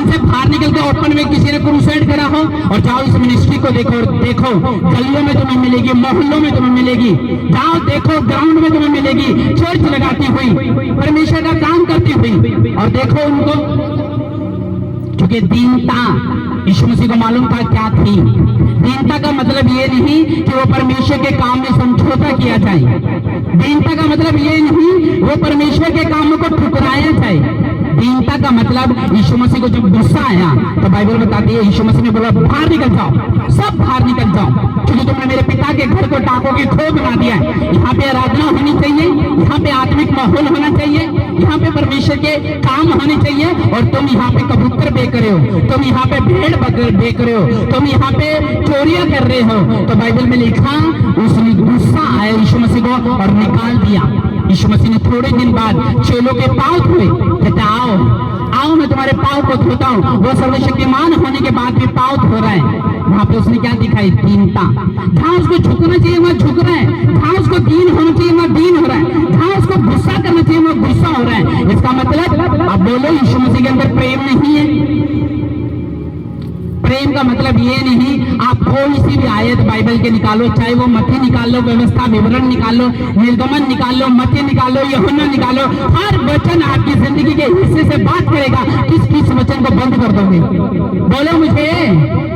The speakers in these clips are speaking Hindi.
से बाहर निकल के ओपन में किसी ने क्रूसेड करा हो, और जाओ इस मिनिस्ट्री को देखो, और देखो गलियों में तुम्हें मिलेगी, मोहल्लों में तुम्हें मिलेगी, जाओ देखो ग्राउंड में तुम्हें मिलेगी, चर्च लगाती हुई, परमेश्वर का काम करती हुई। और देखो उनको, क्योंकि दीनता यीशु मसीह को मालूम था क्या थी। दीनता का मतलब ये नहीं कि वो परमेश्वर के काम में समझौता किया जाए। दीनता का मतलब ये नहीं वो परमेश्वर के कामों को ठुकराया जाए। दीनता का मतलब यीशु मसीह को जब गुस्सा आया तो बाइबल बताती है यीशु मसीह ने बोला बाहर निकल जाओ, सब बाहर निकल जाओ, क्योंकि तुमने मेरे पिता के घर को डाकों की खो बना दिया है। यहाँ पे आराधना होनी चाहिए, यहाँ पे आत्मिक माहौल होना चाहिए, यहाँ पे परमेश्वर के काम होने चाहिए, और तुम यहाँ पे कबूतर बेच रहे हो, तुम यहाँ पे भेड़ बकरी बेच रहे हो, तुम यहाँ पे चोरियां कर रहे हो। तो बाइबल में लिखा उसने गुस्सा आया यीशु मसीह को और निकाल दिया। यीशु मसीह ने थोड़े दिन बाद चेलों के पांव धोए, कहते आओ आओ मैं तुम्हारे पांव को धोता हूँ। वो सर्वशक्तिमान होने के बाद भी पांव धो रहा है। वहां पे उसने क्या दिखाई? दीनता। जहां उसको झुकना चाहिए वहां झुक रहा है, जहां उसको दीन होना चाहिए वहां दीन हो रहा है, जहां उसको गुस्सा करना चाहिए वहां गुस्सा हो रहा है। इसका मतलब अब बोलो यीशु मसीह के अंदर प्रेम नहीं है। प्रेम का मतलब ये नहीं आप कोई सी भी आयत बाइबल के निकालो, चाहे वो मत्ती निकाल लो, व्यवस्था विवरण निकाल लो, निर्गमन निकाल लो, मत्ती निकाल लो, यूहन्ना निकालो, हर वचन आपकी जिंदगी के हिस्से से बात करेगा। किस किस वचन को बंद कर दोगे? बोलो मुझे।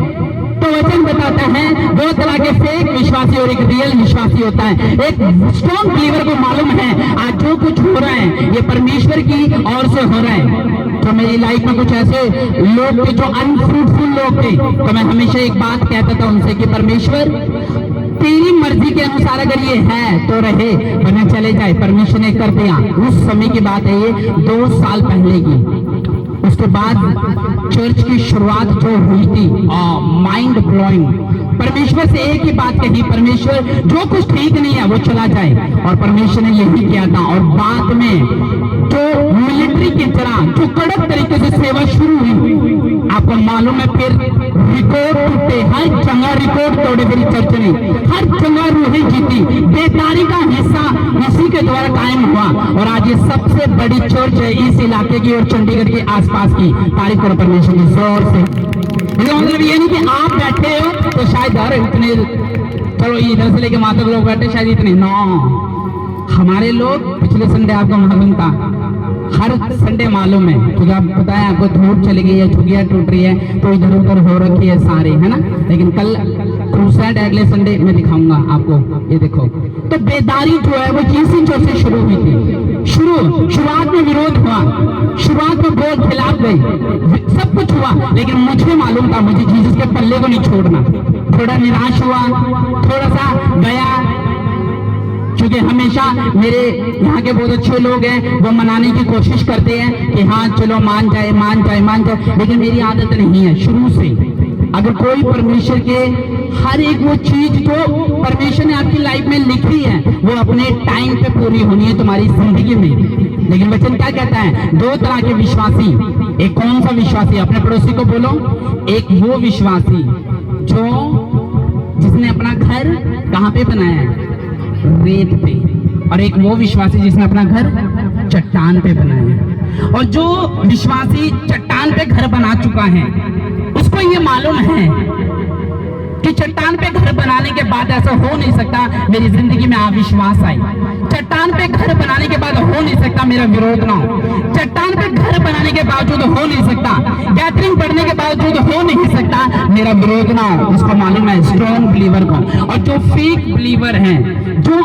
तो वचन बताता है दो तरह के फेक विश्वासी और एक रियल विश्वासी होता है। एक स्ट्रॉन्ग बिलीवर को मालूम है आज जो कुछ हो रहा है ये परमेश्वर की ओर से हो रहा है। तो मेरी लाइफ में कुछ ऐसे लोग थे जो अनफ्रूटफुल लोग थे, तो मैं हमेशा एक बात कहता था उनसे कि परमेश्वर तेरी मर्जी के अनुसार अगर ये है तो रहे, वरना चले जाए। परमेश्वर ने कर दिया। उस समय की बात है, ये 2 साल पहले की। उसके बाद चर्च की शुरुआत जो हुई थी माइंड ब्लोइंग। परमेश्वर से एक ही बात कही, परमेश्वर जो कुछ ठीक नहीं है वो चला जाए, और परमेश्वर ने यही किया था। और बाद में जो मिलिट्री की तरह जो कड़क तरीके से सेवा शुरू हुई, आपको मालूम है फिर रिकॉर्ड टूटे, हर जगह रिकॉर्ड तोड़े मेरी चर्च ने, हर जगह रूहें जीती। बेदारी का हिस्सा इसी के द्वारा कायम हुआ, और आज ये सबसे बड़ी चर्च है इस इलाके की और चंडीगढ़ के आसपास की। तारीफ करो परमेश्वर की जोर से। इसका मतलब ये नहीं कि आप बैठे हो तो शायद और इतने, चलो इधर से लेके माता लोग बैठे शायद इतने, नो हमारे लोग पिछले संडे आपको मालूम था, हर संडे मालूम है, क्योंकि आप पता है आपको धूप चली गई है, झुग्गियां टूट रही है, तो इधर उधर हो रखी है सारे, है ना। लेकिन कल क्रूसेड अगले संडे में दिखाऊंगा आपको। ये देखो, तो बेदारी जो है वो इसी चर्च से शुरू हुई थी। शुरुआत में विरोध हुआ, शुरुआत में बहुत खिलाफ गई, सब कुछ हुआ, लेकिन मुझे मालूम था मुझे जीसस के पल्ले को नहीं छोड़ना। थोड़ा निराश हुआ, थोड़ा सा गया, क्योंकि हमेशा मेरे यहाँ के बहुत अच्छे लोग हैं, वो मनाने की कोशिश करते हैं कि हाँ चलो मान जाए मान जाए मान जाए, लेकिन मेरी आदत नहीं है शुरू से। अगर कोई परमेश्वर के हर एक वो चीज जो परमेश्वर ने आपकी लाइफ में लिखी है वो अपने टाइम पे पूरी होनी है तुम्हारी जिंदगी में। लेकिन वचन क्या कहता है? 2 तरह के विश्वासी। एक कौन सा विश्वासी? अपने पड़ोसी को बोलो, एक वो विश्वासी जो जिसने अपना घर कहाँ पे बनाया है? रेत पे। और एक वो विश्वासी जिसने अपना घर चट्टान पे बनाया है। और जो विश्वासी चट्टान पे घर बना चुका है उसको ये मालूम है कि चट्टान पे घर बनाने के बाद ऐसा हो नहीं सकता मेरी जिंदगी में अविश्वास आए। चट्टान पे घर बनाने के बाद हो नहीं सकता मेरा विरोध ना हो। चट्टान पे घर बनाने के बावजूद हो नहीं सकता, गैदरिंग पढ़ने के बावजूद हो नहीं सकता मेरा विरोध ना हो। उसको मालूम है स्ट्रॉन्ग बिलीवर को। और जो फेक बिलीवर है, जो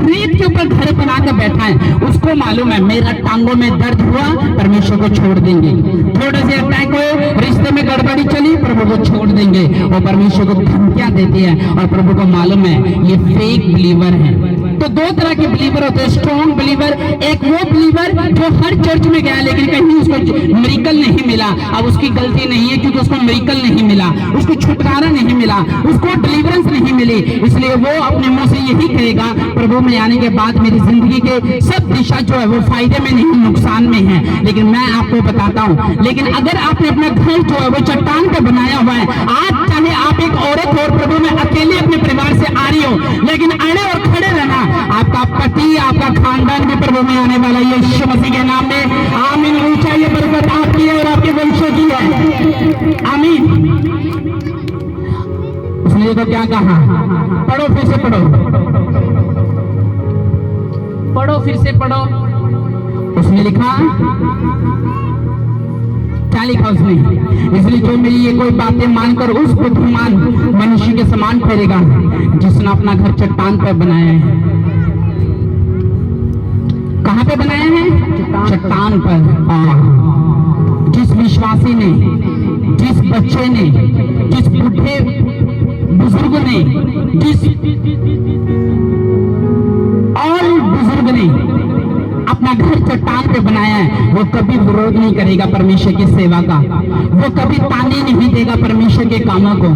रेत के ऊपर घर बनाकर बैठा है, उसको मालूम है मेरा टांगों में दर्द हुआ परमेश्वर को छोड़ देंगे, थोड़े से अटैक हुए, रिश्ते में गड़बड़ी चली, प्रभु को छोड़ देंगे। और परमेश्वर को धमकियां देती है, और प्रभु को मालूम है ये फेक बिलीवर है। तो 2 तरह के बिलीवर होते हैं, स्ट्रॉन्ग बिलीवर। एक वो बिलीवर जो हर चर्च में गया लेकिन कहीं उसको मिरेकल नहीं मिला। अब उसकी गलती नहीं है क्योंकि उसको मिरेकल नहीं मिला, उसको छुटकारा नहीं मिला, उसको डिलीवरेंस नहीं मिली, इसलिए वो अपने मुंह से यही कहेगा प्रभु में आने के बाद मेरी जिंदगी के सब दिशा जो है वो फायदे में नहीं नुकसान में है। लेकिन मैं आपको बताता हूँ, लेकिन अगर आपने अपना घर जो है वो चट्टान पे बनाया हुआ है, आज चाहे आप एक औरत और प्रभु में अकेले अपने परिवार से आ रही हो, लेकिन अड़े और खड़े रहना, आपका पति, आपका खानदान भी प्रभु में आने वाला है यीशु मसीह के नाम में। आमीन। ऊंचा ये बरकत आपकी है और आपके वंशों की है। आमीन। उसने तो क्या कहा, पढ़ो फिर से पढ़ो, पढ़ो फिर से पढ़ो। उसने लिखा, क्या लिखा उसने, इसलिए जो मेरी ये कोई बातें मानकर उस बुद्धिमान मनुष्य के समान ठहरेगा जिसने अपना घर चट्टान पर बनाया है। कहां पे बनाया है? चट्टान पर। जिस विश्वासी ने, जिस बच्चे ने, जिस बूढ़े बुजुर्ग ने, जिस और बुजुर्ग ने अपना घर चट्टान पे बनाया है, वो कभी विरोध नहीं करेगा परमेश्वर की सेवा का, वो कभी ताने नहीं देगा परमेश्वर के कामों को,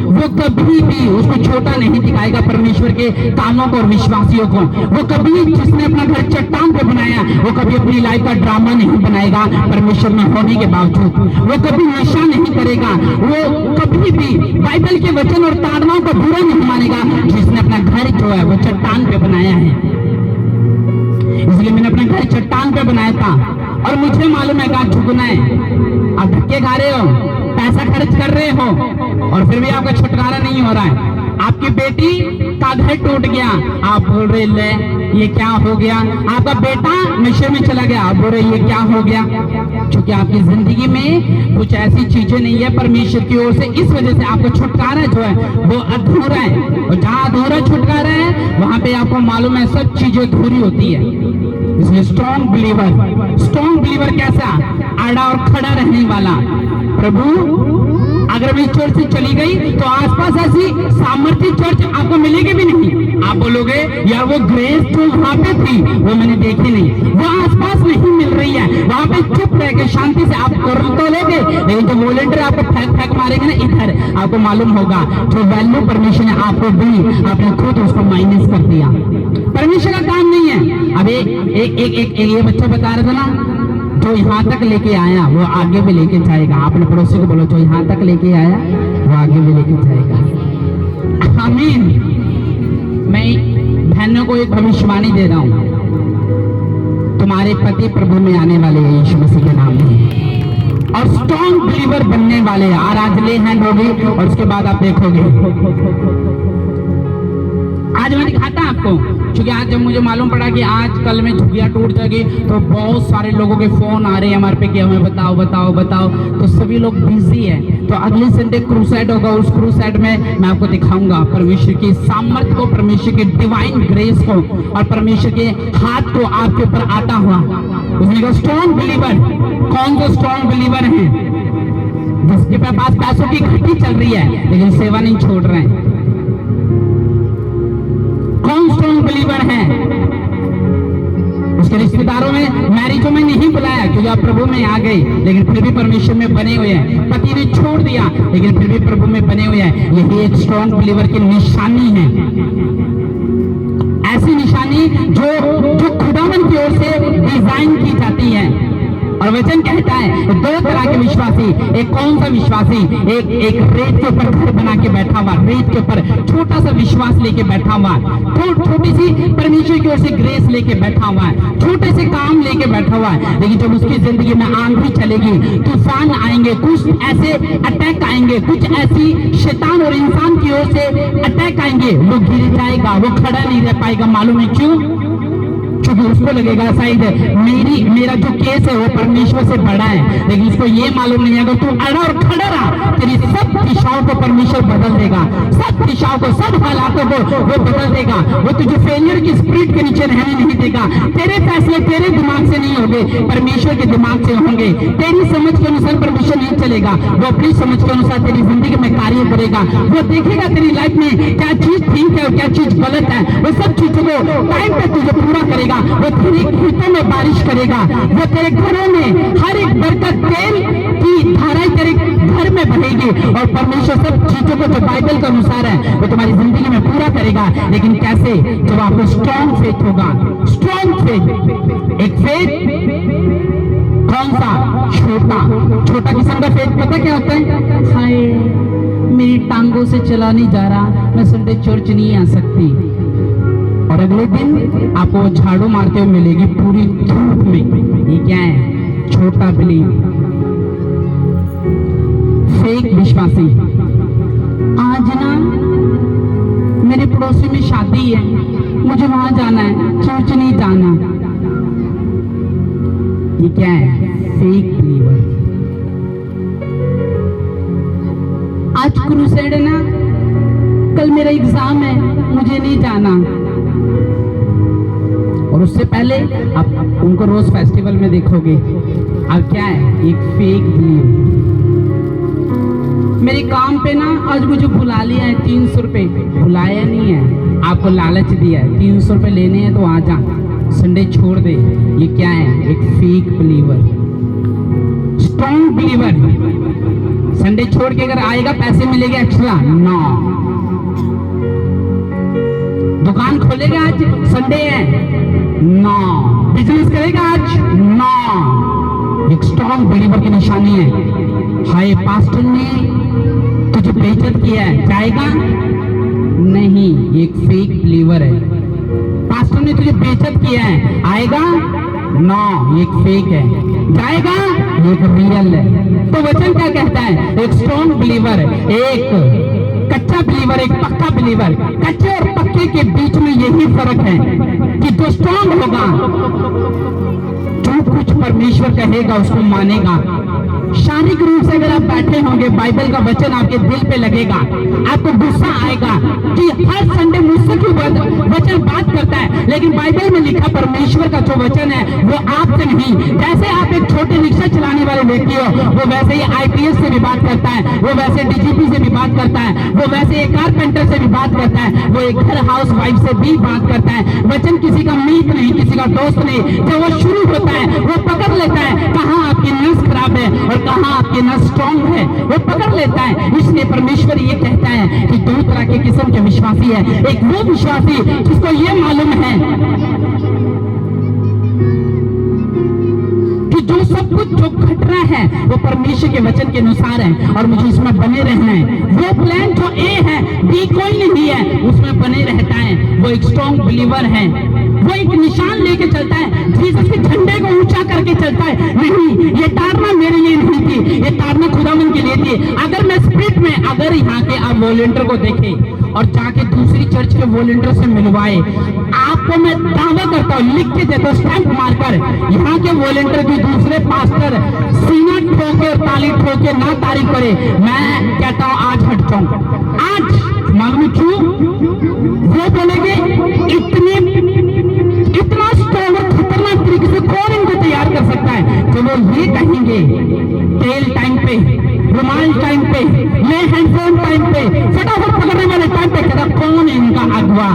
वो कभी भी उसको छोटा नहीं दिखाएगा परमेश्वर के कामों को और विश्वासियों को। वो कभी, जिसने अपना घर चट्टान पे बनाया, वो कभी अपनी लाइफ का ड्रामा नहीं बनाएगा परमेश्वर में होने के बावजूद। वो कभी नशा नहीं करेगा, वो कभी भी बाइबल के वचन और ताड़नाओं को बुरा नहीं मानेगा, जिसने अपना घर जो है वो चट्टान पे बनाया है। इसलिए मैंने अपना घर चट्टान पे बनाया था और मुझे मालूम है कि झुकना है। आप धक्के खा रहे हो, पैसा खर्च कर रहे हो और फिर भी आपका छुटकारा नहीं हो रहा है। आपकी बेटी का घर टूट गया, आप बोल रहे ले ये क्या हो गया। आपका बेटा नशे में चला गया, आप बोल रहे ये क्या हो गया। क्योंकि आपकी जिंदगी में कुछ ऐसी चीजें नहीं है परमेश्वर की ओर से, इस वजह से आपका छुटकारा जो है वो अधूरा है। और जहां अधूरा छुटकारा है वहां पे आपको मालूम है सब चीजें अधूरी होती है। इसलिए स्ट्रॉन्ग बिलीवर कैसा? आड़ा और खड़ा रहने वाला। प्रभु अगर मैं चर्च से चली गई तो आसपास ऐसी सामर्थ्य चर्च आपको मिलेगी भी नहीं। आप बोलोगे यार वो ग्रेस जो वहां पे थी वो मैंने देखी नहीं, वो आसपास नहीं मिल रही है। वहां पे चुप रह के शांति से आप कर तो लोगे, लेकिन जो वॉलंटियर आपको फेंक मारेगा ना इधर, आपको मालूम होगा जो वैल्यू परमेश्वर ने आपको दी, आपने खुद उसको माइनस कर दिया। परमेश्वर का काम नहीं है। अब एक ये बच्चा बता रहा था ना, जो यहाँ तक लेके आया वो आगे भी लेके जाएगा। आपने पड़ोसी को बोलो जो यहाँ तक लेके आया वो आगे भी लेके जाएगा। आमीन। मैं बहनों को एक भविष्यवाणी दे रहा हूँ, तुम्हारे पति प्रभु में आने वाले हैं यीशु मसीह के नाम में, और स्ट्रॉन्ग बिलीवर बनने वाले हैं। आज ले हैंड होगी और उसके बाद आप देखोगे। आज मैं दिखाता आपको, क्योंकि आज जब मुझे मालूम पड़ा कि आज कल में झुग्गियां टूट जाएगी तो बहुत सारे लोगों के फोन आ रहे हैं हमारे पे कि हमें बताओ बताओ बताओ, तो सभी लोग बिजी हैं। तो अगले संडे क्रूसाइड होगा, उस क्रूसाइड में मैं आपको दिखाऊंगा परमेश्वर की सामर्थ्य को, परमेश्वर के डिवाइन ग्रेस को और परमेश्वर के हाथ को आपके ऊपर आता हुआ। उसने कहा स्ट्रॉन्ग बिलीवर, कौन सा स्ट्रॉन्ग बिलीवर है? जिसके पास पैसों की घटी चल रही है लेकिन सेवा नहीं छोड़ रहे हैं। कौन स्ट्रॉन्ग बिलीवर है? उसके रिश्तेदारों में, मैरिजों में नहीं बुलाया क्योंकि आप प्रभु में आ गए, लेकिन फिर भी परमेश्वर में बने हुए हैं। पति ने छोड़ दिया लेकिन फिर भी प्रभु में बने हुए हैं। यही एक स्ट्रॉन्ग बिलीवर की निशानी है। ऐसी निशानी जो खुदावन की ओर से डिजाइन की जाती है। और वचन कहता है दो तरह के विश्वासी, एक कौन सा विश्वासी? एक रेत के ऊपर घर बना के बैठा हुआ, रेत के ऊपर छोटा सा विश्वास लेके बैठा हुआ, छोटी सी परमेश्वर की ओर से ग्रेस लेके बैठा हुआ है, छोटे से काम लेके बैठा हुआ है। लेकिन जब उसकी जिंदगी में आंधी चलेगी, तूफान आएंगे, कुछ ऐसे अटैक आएंगे, कुछ ऐसी शैतान और इंसान की ओर से अटैक आएंगे, वो गिर जाएगा, वो खड़ा नहीं रह पाएगा। मालूम है क्यों? क्योंकि उसको लगेगा शायद मेरा जो केस है वो परमेश्वर से बड़ा है, लेकिन उसको ये मालूम नहीं है अगर तू अड़ा और खड़ा रहा तेरी सब दिशाओं को परमेश्वर बदल देगा, सब दिशाओं को, सब हालातों को वो बदल देगा। वो तुझे फेलियर की स्पिरिट के नीचे रहने नहीं देगा। तेरे फैसले तेरे दिमाग से नहीं होंगे, परमेश्वर के दिमाग से होंगे। तेरी समझ के अनुसार परमेश्वर नहीं चलेगा, वो अपनी समझ के अनुसार तेरी जिंदगी में कार्य करेगा। वो देखेगा तेरी लाइफ में क्या चीज ठीक है और क्या चीज गलत है, वो सब चीजों को टाइम पे तुझे पूरा करेगा। वो तेरे खेतों में बारिश करेगा, वो तेरे घरों में हर एक बरकत, तेल की धाराएं तेरे घर में बहेगी। और परमेश्वर सब चीजों को जो बाइबल के अनुसार है वो तुम्हारी जिंदगी में पूरा करेगा। लेकिन कैसे? जब आपको स्ट्रॉन्ग फेथ होगा। स्ट्रॉन्ग फेथ, एक फेथ कौन सा? छोटा किस्म का फेथ पता क्या होता है? हाय मेरी टांगों से चला नहीं जा रहा, मैं संडे चर्च नहीं आ सकती। और अगले दिन आपको झाड़ू मारते हुए मिलेगी पूरी धूप में। ये क्या है? छोटा बिलीव, फेक विश्वासी। आज ना मेरे पड़ोसी में शादी है, मुझे वहां जाना है, चर्च नहीं जाना। ये क्या है? Fake believer. आज क्रूसेड है ना, कल मेरा एग्जाम है, मुझे नहीं जाना। और उससे पहले आप उनको रोज फेस्टिवल में देखोगे। अब क्या है? एक फेक बिलीव। मेरे काम पे ना आज मुझे बुला लिया है 300 रुपए, बुलाया नहीं है, आपको लालच दिया है 300 रुपए लेने हैं तो आ जा, संडे छोड़ दे। ये क्या है? एक fake believer. Strong believer Sunday छोड़ के अगर आएगा पैसे मिलेंगे एक्स्ट्रा, नो। दुकान खोलेगा आज, संडे है, नो। बिजनेस करेगा आज, नो। एक स्ट्रॉन्ग बिलीवर की निशानी है। हाय पास्टर ने तुझे बेइज्जत किया है, जाएगा नहीं, एक फेक बिलीवर है। पास्टर ने तुझे बेइज्जत किया है, आएगा नो, एक फेक है। जाएगा, एक रियल है। तो वचन क्या कहता है? एक स्ट्रॉन्ग बिलीवर, एक कच्चा बिलीवर, एक पक्का बिलीवर। कच्चे और पक्के के बीच में यही फर्क है कि जो स्ट्रॉन्ग होगा, जो कुछ परमेश्वर कहेगा उसको मानेगा। शारीरिक रूप से अगर आप बैठे होंगे, बाइबल का वचन आपके दिल पे लगेगा, आपको गुस्सा आएगा कि हर संडे मुझसे क्यों वचन बात करता है। लेकिन बाइबल में लिखा परमेश्वर का जो वचन है वो आपसे नहीं। जैसे आप एक छोटे रिक्शा चलाने वाले व्यक्ति हो, वो वैसे ही आईपीएस से भी बात करता है, वो वैसे डीजीपी से भी बात करता है, वो वैसे एक कारपेंटर से भी बात करता है, वो एक घर हाउस वाइफ से भी बात करता है। वचन किसी का मीत नहीं, किसी का दोस्त नहीं। जब वो शुरू होता है वो पकड़ लेता है कहाँ आपकी नस खराब है और कहाँ आपकी नस स्ट्रॉन्ग है, वो पकड़ लेता है। इसलिए परमेश्वर ये कहता है कि दो तरह के किस्म के विश्वासी है। एक वो विश्वासी जिसको ये मालूम है कि जो सब कुछ जो घट रहा है वो परमेश्वर के वचन के अनुसार है और मुझे इसमें बने रहना है। वो प्लान जो ए है, बी कोई नहीं है, उसमें बने रहता है। वो एक स्ट्रॉन्ग बिलीवर है। वो एक निशान लेके चलता है, जीसस के झंडे को ऊंचा करके चलता है। नहीं, ये तारना मेरे लिए नहीं थी, ये तारना खुदावन के लिए थी। अगर मैं स्पिरिट में, अगर यहाँ के आप वॉलंटियर को देखें और जाके दूसरी चर्च के वॉलंटियर से मिलवाए, आपको मैं दावा करता हूँ, लिख के देता हूँ स्टैंप मारकर, यहाँ के वॉलंटियर भी दूसरे पास्टर सीना ठोके और ताली ठोके ना तारीफ करे, मैं कहता हूँ आज हट जाऊं। आज मालूम क्यों? वो बोलेंगे इतना स्ट्रॉन्ग और खतरनाक तरीके से कौन इनको तैयार कर सकता है। तो वो ये कहेंगे तेल टाइम पे, रुमाल टाइम पे, मैं हैंडफोन टाइम पे, फटाफट पकड़ने वाले टाइम पे, कहता कौन है इनका अगवा,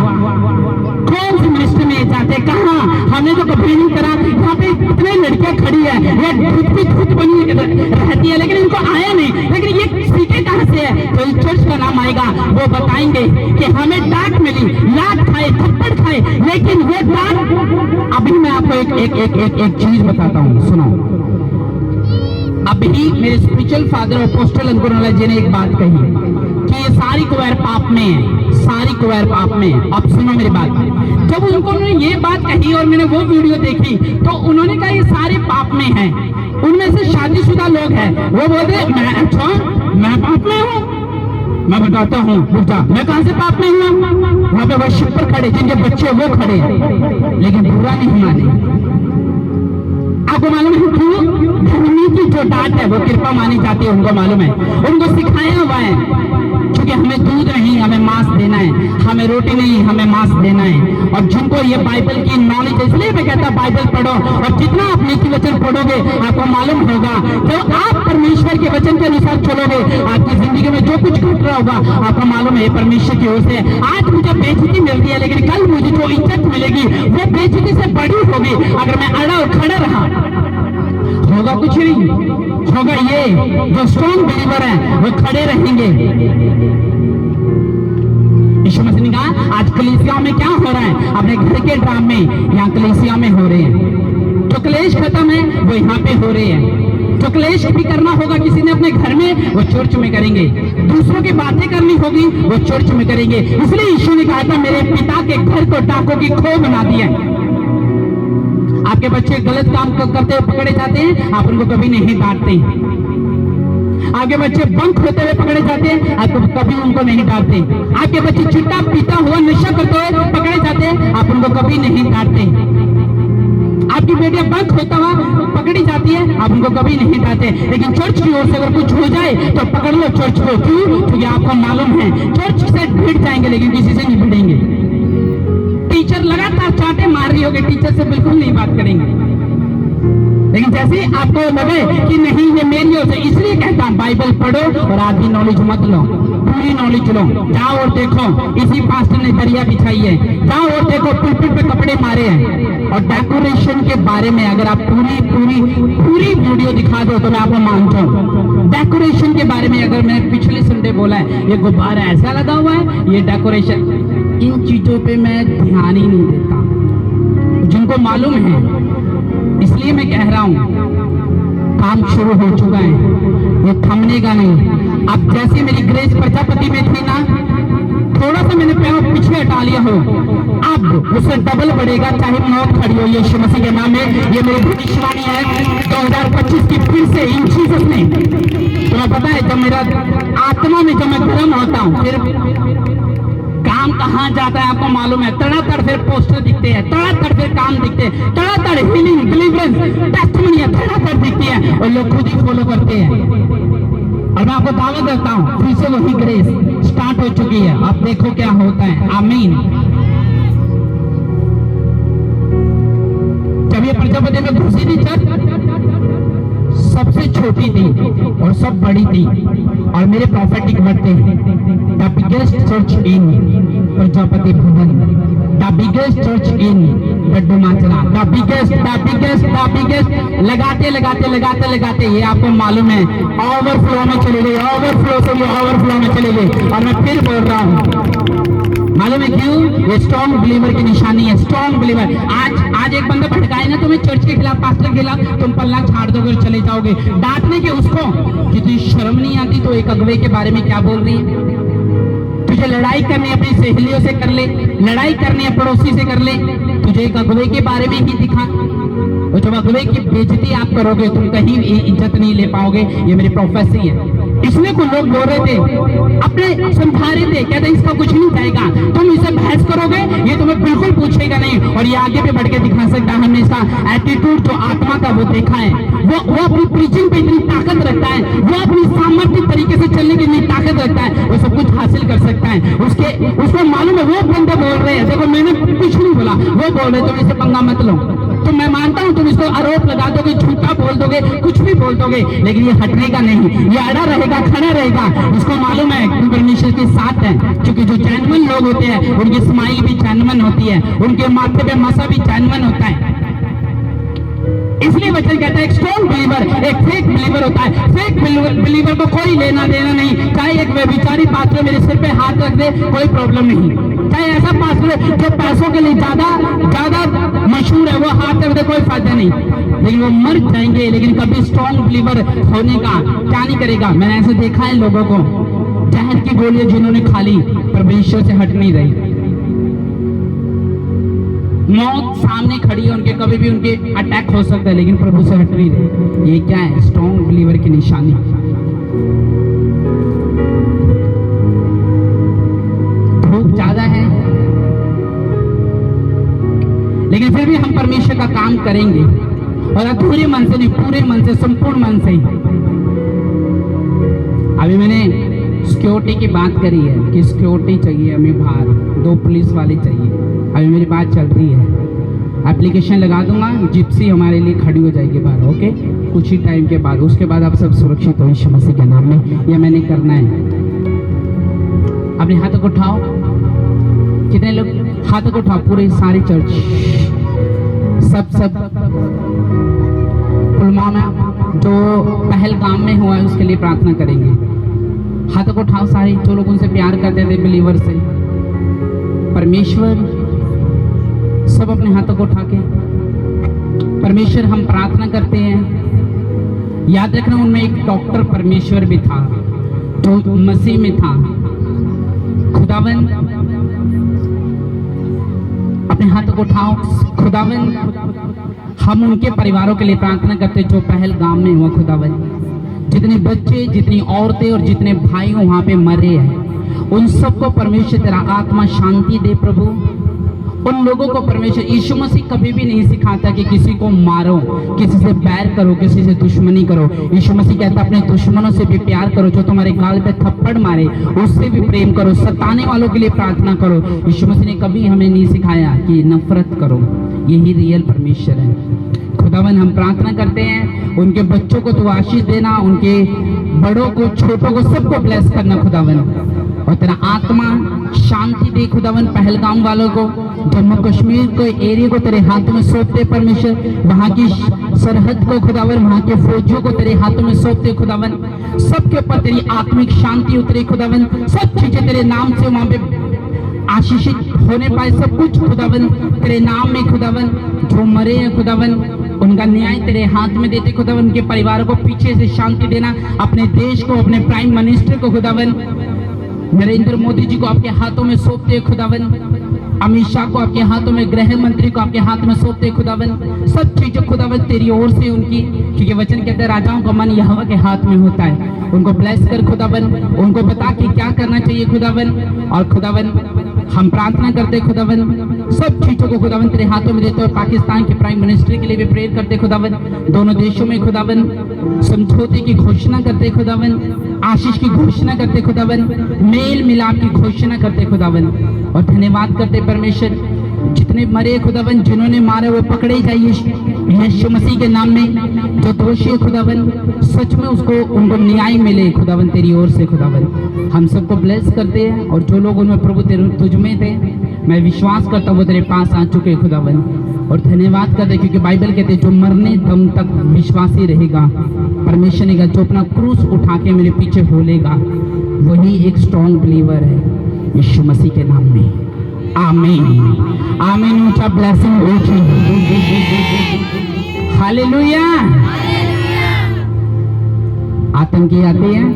कौन से मिनिस्ट्री में जाते, कहाँ, हमने तो कभी नहीं करा। यहाँ पे कितने लड़कियां खड़ी है, ये खुद बनी रहती है, लेकिन इनको आया नहीं। लेकिन ये सीखे कहाँ से है? तो इस चर्च का नाम आएगा, वो बताएंगे कि हमें डांट मिली, लात खाए, थप्पड़ खाए, लेकिन वो डांट। अभी मैं आपको एक चीज बताता हूँ, सुनो। अभी मेरे स्पिरिचुअल फादर अपोस्टल अंकुर जी ने एक बात कही कि ये सारी कुवैर पाप में है, सारी कुवैर पाप में है। अब सुनो मेरी बात। जब उन्होंने ये बात कही और मैंने वो वीडियो देखी तो उन्होंने कहा ये सारे पाप में है। उनमें से शादीशुदा लोग हैं, वो बोलते मैं, अच्छा मैं पाप में हूँ? मैं बताता हूँ, रुक जा, मैं कहां से पाप में हूँ? वहां पे वह शिप पर खड़े, जिनके बच्चे वो खड़े, लेकिन बुरा नहीं माने। आपको मालूम है क्यों? धर्मी की जो डांट है वो कृपा मानी जाती है, उनको मालूम है, उनको सिखाया हुआ है, क्योंकि हमें दूध नहीं, हमें मांस देना है, हमें रोटी नहीं, हमें मांस देना है। और जिनको ये बाइबल की नॉलेज, इसलिए मैं कहता बाइबल पढ़ो, और जितना आप नीति वचन पढ़ोगे आपको मालूम होगा, तो आप परमेश्वर के वचन के अनुसार चलोगे, आपकी जिंदगी में जो कुछ घट रहा होगा आपको मालूम है परमेश्वर की ओर से। आज मुझे बेइज्जती मिलती है, लेकिन कल मुझे जो इज्जत मिलेगी वो बेइज्जती से बड़ी होगी अगर मैं अड़ा और खड़ा रहा। होगा कुछ नहीं, होगा ये जो स्ट्रॉन्ग बिलीवर है वो खड़े रहेंगे। यीशु मसीह ने कहा आज कलीसिया में क्या हो रहा है, अपने घर के ड्रामे यहाँ कलीसिया में हो रहे हैं। जो क्लेश खत्म है वो यहाँ पे हो रहे हैं। जो क्लेश भी करना होगा किसी ने अपने घर में, वो चर्च में करेंगे। दूसरों की बातें करनी होगी, वो चर्च में करेंगे। इसलिए यीशु ने कहा था, मेरे पिता के घर को डाकों की खो बना दिया। आपके बच्चे गलत काम करते हुए पकड़े जाते हैं, आप उनको कभी नहीं डांटते। आपके बच्चे बंक होते हुए पकड़े जाते हैं, आप कभी उनको नहीं डांटते। आपके बच्चे चिट्टा पीता हुआ नशा करते हुए पकड़े जाते हैं, आप उनको कभी नहीं डांटते। आपकी बेटियां बंक होता हुआ पकड़ी जाती है, आप उनको कभी नहीं डांटते। लेकिन चर्च की ओर से अगर कुछ हो जाए तो पकड़ लो चर्च को। क्यों? क्योंकि आपको मालूम है चर्च से भिड़ जाएंगे, लेकिन किसी से नहीं भिड़ेंगे। टीचर लगातार चांटे मार रही होगी, टीचर से बिल्कुल नहीं बात करेंगे। लेकिन जैसे आपको लगे कि नहीं ये मेरी ओर से, इसलिए कहता हूं बाइबल पढ़ो और आधी नॉलेज मत लो, पूरी नॉलेज लो। जाओ और देखो, इसी पास्टर ने दरिया बिछाई है, जाओ और देखो पुलपिट पे कपड़े मारे हैं। और डेकोरेशन के बारे में अगर आप पूरी वीडियो दिखा दो तो मैं आपको मानता हूँ। डेकोरेशन के बारे में अगर मैंने पिछले संडे बोला है, ये गुब्बारा ऐसा लगा हुआ है, ये डेकोरेशन, इन चीजों पे मैं ध्यान ही नहीं देता। जिनको मालूम है, इसलिए मैं कह रहा हूं काम शुरू हो चुका है, ये थमने का नहीं। अब जैसे मेरी ग्रेस प्रजापति में थी ना, थोड़ा सा मैंने पैर पीछे हटा लिया हो, अब उससे डबल बढ़ेगा, चाहे मौत खड़ी हो। यीशु मसीह के नाम में ये मेरी भविष्यवाणी है 2025 की, फिर से इन चीजों में। तुम्हें पता है, जब मेरा आत्मा में जब मैं गर्म होता हूं, फिर काम कहां जाता है आपको मालूम है। तड़ातड़ फिर पोस्टर दिखते हैं, तड़ातड़ फिर काम दिखते हैं, तड़ातड़ हीलिंग डिलीवरेंस टेस्टिमनी तड़ातड़ दिखती है और लोग खुद ही फॉलो करते हैं। और मैं आपको दावा देता हूं फिर से वही ग्रेस स्टार्ट हो चुकी है। आप देखो क्या होता है। आमीन। जब ये प्रजापति में घुसी थी चर्च, सबसे छोटी थी और सब बड़ी थी। और मेरे प्रॉफेटिक वर्ड थे, the biggest church in Prajapati Bhavan, the biggest church in Dumachala, the biggest लगाते ये आपको मालूम है ओवरफ्लो में चले गए, ओवरफ्लो में चले गए। और मैं फिर बोल रहा हूँ, मालूम है क्यों? ये स्ट्रॉन्ग बिलीवर की निशानी है। Strong believer. आज एक बंदा भटकाए ना तुम्हें चर्च के खिलाफ, पास्टर के खिलाफ, तुम पल्ला छाड़ दोगे और चले जाओगे। डांटने के उसको कि तुझे शर्म नहीं आती तो एक अगुवे के बारे में क्या बोल रही है? तुझे लड़ाई करनी है अपनी सहेलियों से कर ले, लड़ाई करनी है पड़ोसी से कर ले, तुझे एक अगुवे के बारे में ही दिखा। और जब अगुवे की बेइज्जती आप करोगे, तुम कहीं इज्जत नहीं ले पाओगे। ये मेरी प्रोफेसी है। इसलिए कुछ लोग बोल रहे थे, अपने समझा रहे थे, कहते इसका कुछ नहीं जाएगा, तुम इसे बहस करोगे ये तुम्हें बिल्कुल पूछेगा नहीं और ये आगे भी बढ़ के दिखा सकता है। हमने इसका एटीट्यूड जो आत्मा का वो देखा है। वो अपनी प्रीचिंग पे इतनी ताकत रखता है, वो अपनी सामर्थ्य तरीके से चलने की इतनी ताकत रखता है, वो सब कुछ हासिल कर सकता है। उसको मालूम है। वो बंदे बोल रहे हैं, देखो मैंने कुछ नहीं बोला, वो बोल रहे तुम इसे पंगा मत लो। तो मैं मानता हूं तुम इसको आरोप लगा दोगे, झूठा बोल दोगे, कुछ भी बोल दोगे, लेकिन ये हटने का नहीं, ये अड़ा रहेगा, खड़ा रहेगा। इसको मालूम है कि परमेश्वर के साथ है। क्योंकि जो जेन्युइन लोग होते हैं उनकी स्माइल भी जेन्युइन होती है, उनके माथे पे मसा भी जेन्युइन होता है। इसलिए वचन कहता है एक स्ट्रॉन्ग बिलीवर एक फेक बिलीवर होता है। फेक बिलीवर को कोई लेना देना नहीं। चाहे एक व्यभिचारी पास्टर मेरे सिर पे हाथ रख दे, कोई प्रॉब्लम नहीं। चाहे ऐसा पास्टर जो पैसों के लिए ज्यादा मशहूर है, वो हाथ रख दे, कोई फायदा नहीं। लेकिन वो मर जाएंगे। लेकिन कभी स्ट्रॉन्ग बिलीवर होने का क्या नहीं करेगा। मैंने ऐसे देखा है लोगों को, जहर की गोलियां जिन्होंने खा ली, परमेश्वर से हट नहीं रही। मौत सामने खड़ी है उनके, कभी भी उनके अटैक हो सकता है, लेकिन प्रभु से हट नहीं रहे। ये क्या है? स्ट्रॉन्ग बिलीवर की निशानी। धूप ज्यादा है, लेकिन फिर भी हम परमेश्वर का काम करेंगे और पूरे मन से नहीं, पूरे मन से, संपूर्ण मन से। अभी मैंने सिक्योरिटी की बात करी है कि सिक्योरिटी चाहिए हमें बाहर, 2 पुलिस वाले चाहिए। अभी मेरी बात चल रही है, एप्लीकेशन लगा दूंगा, जिप्सी हमारे लिए खड़ी हो जाएगी बाहर। ओके, कुछ ही टाइम के बाद, उसके बाद आप सब सुरक्षित हो यीशु मसीह के नाम में। यह मैंने करना है। अपने हाथों को उठाओ। कितने लोग हाथों को उठाओ? पूरे सारी चर्च, सब पुलवामा जो पहलगाम में हुआ है उसके लिए प्रार्थना करेंगे। हाथों को उठाओ सारे जो लोग उनसे प्यार करते थे, बिलीवर से। परमेश्वर, सब अपने हाथों को उठा के, परमेश्वर हम प्रार्थना करते हैं याद रखना, उनमें एक डॉक्टर परमेश्वर भी था जो मसीह में था। खुदावन अपने हाथों को उठाओ। खुदावन हम उनके परिवारों के लिए प्रार्थना करते जो पहलगाम में हुआ। खुदावन जितने बच्चे, जितनी औरतें और जितने भाई वहां पे मरे हैं, उन सबको परमेश्वर तेरा आत्मा शांति दे प्रभु। उन लोगों को परमेश्वर, यीशु मसीह कभी भी नहीं सिखाता कि किसी को मारो, किसी से बैर करो, किसी से दुश्मनी करो। यीशु मसीह कहता अपने दुश्मनों से भी प्यार करो, जो तुम्हारे गाल पे थप्पड़ मारे उससे भी प्रेम करो, सताने वालों के लिए प्रार्थना करो। यीशु मसीह ने कभी हमें नहीं सिखाया कि नफरत करो। यही रियल परमेश्वर है। खुदावन हम प्रार्थना करते हैं उनके बच्चों को तो आशीष देना, उनके बड़ों को, छोटों को, सबको ब्लेस करना खुदावन, और तेरा आत्मा शांति दे खुदावन। पहलगाम वालों को, जम्मू कश्मीर को, एरिया को तेरे हाथों में सौंपते परमेश्वर। वहां की सरहद को खुदावन, वहां के फौजियों को तेरे हाथों में सौंपते खुदावन। सबके ऊपर तेरी आत्मिक शांति उतरे खुदावन। सब चीजें तेरे नाम से वहां पे आशीषित होने पाए, सब कुछ खुदावन तेरे नाम में खुदावन। जो मरे हैं खुदावन, उनका न्याय तेरे हाथ में देते खुदावन। उनके परिवारों को पीछे से शांति देना। अपने देश को, अपने प्राइम मिनिस्टर को खुदावन, नरेंद्र मोदी जी को आपके हाथों में सौंपते खुदावन। अमित शाह को आपके हाथों में, गृह मंत्री को आपके हाथ में सौंपते खुदावन। सब चीजें खुदावन तेरी ओर से उनकी, क्योंकि वचन कहते हैं राजाओं का मन यहोवा के हाथ में होता है। उनको ब्लेस कर खुदावन, उनको बता कि क्या करना चाहिए खुदावन। और खुदावन हम प्रार्थना करते खुदावन, सब चीजों को खुदावन तेरे हाथों में देते। और पाकिस्तान के प्राइम मिनिस्टर के लिए भी प्रेयर करते खुदावन। दोनों देशों में खुदावन समझौते की घोषणा करते खुदावन, आशीष की घोषणा करते खुदावन, मेल मिलाप की घोषणा करते खुदावन। और धन्यवाद करते परमेश्वर, जितने मरे खुदावन, जिन्होंने मारे वो पकड़े जाइए यीशु मसीह के नाम में। जो दोषी है खुदावन, सच में उसको, उनको न्याय मिले खुदावन तेरी ओर से खुदावन। हम सबको ब्लेस करते हैं। और जो लोग उनमें प्रभु तेरे तुझ में थे, मैं विश्वास करता हूँ वो तेरे पास आ चुके खुदावन। और धन्यवाद करते, क्योंकि बाइबल कहते जो मरने दम तक विश्वासी रहेगा, परमेश्वर ने कहा जो अपना क्रूस उठा के मेरे पीछे बोलेगा, वही एक स्ट्रॉन्ग बिलीवर है यीशु मसीह के नाम में। आमीन आमीन। ऊंचा ब्लेसिंग उठी। हालेलुया। आतंकी आते हैं,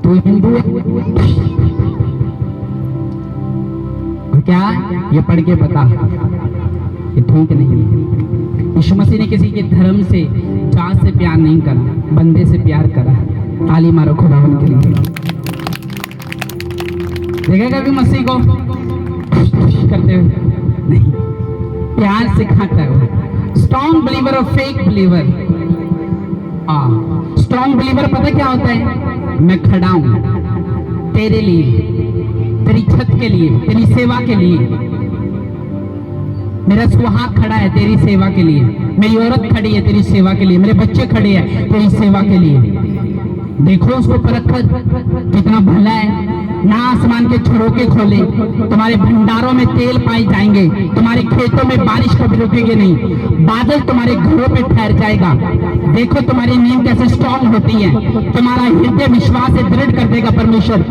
तू हिंदू है और क्या ये पढ़ के बता, ये ठीक नहीं। यीशु मसीह ने किसी के धर्म से, जात से प्यार नहीं करा, बंदे से प्यार करा। ताली मारो खुदावन के लिए। देखेगा कभी मसीह को करते हुए? नहीं, प्यार सिखाता है। स्ट्रॉन्ग बिलीवर और फेक बिलीवर। स्ट्रॉन्ग बिलीवर पता क्या होता है? मैं खड़ा हूं तेरे लिए, तेरी छत के लिए, तेरी सेवा के लिए। मेरा सुहाग खड़ा है तेरी सेवा के लिए, मेरी औरत खड़ी है तेरी सेवा के लिए, मेरे बच्चे खड़े हैं तेरी सेवा के लिए। देखो उसको परख कर कितना भला है। ना आसमान के झरोखे खोले, तुम्हारे भंडारों में तेल पाए जाएंगे, तुम्हारे खेतों में बारिश कभी रुकेगी नहीं, बादल तुम्हारे घरों पे ठहर जाएगा। देखो तुम्हारी नींद कैसे स्ट्रॉन्ग होती है, तुम्हारा हृदय विश्वास से दृढ़ कर देगा परमेश्वर,